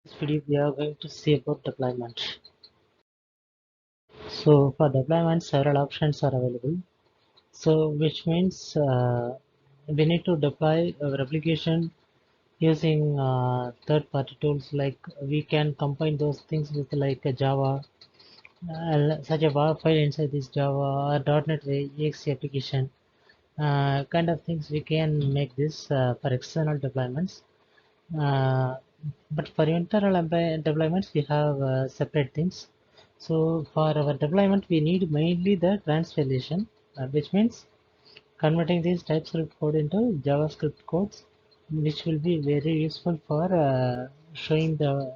This video we are going to see about deployment. So for deployment, several options are available. So which means we need to deploy our application using third-party tools. Like we can combine those things with like a Java, such a WAR file inside this Java or .NET exe application. Kind of things we can make this for external deployments. Uh, but for internal deployments, we have separate things. So for our deployment, we need mainly the translation, which means converting these TypeScript code into JavaScript codes, which will be very useful for showing the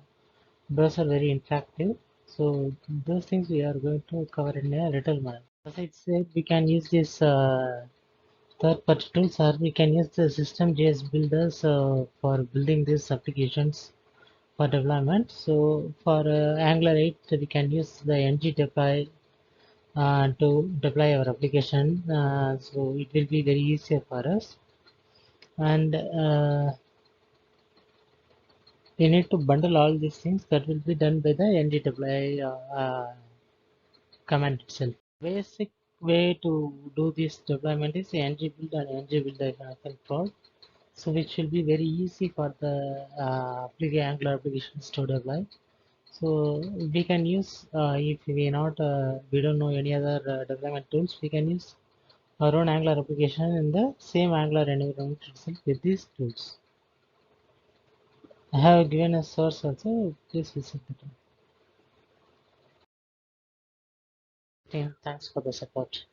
browser very interactive. So those things we are going to cover in a little manner. As I said, we can use this third-party tools, or we can use the system.js builders for building these applications for deployment. So for Angular 8, we can use the ng-deploy to deploy our application. So it will be very easier for us. And we need to bundle all these things that will be done by the ng-deploy command itself. Basic way to do this deployment is ng-build and ng-build-control. So which will be very easy for the Angular applications to deploy. So we can use if we don't know any other development tools, we can use our own Angular application in the same Angular environment itself with these tools. I have given a source also. Please visit it. Thanks for the support.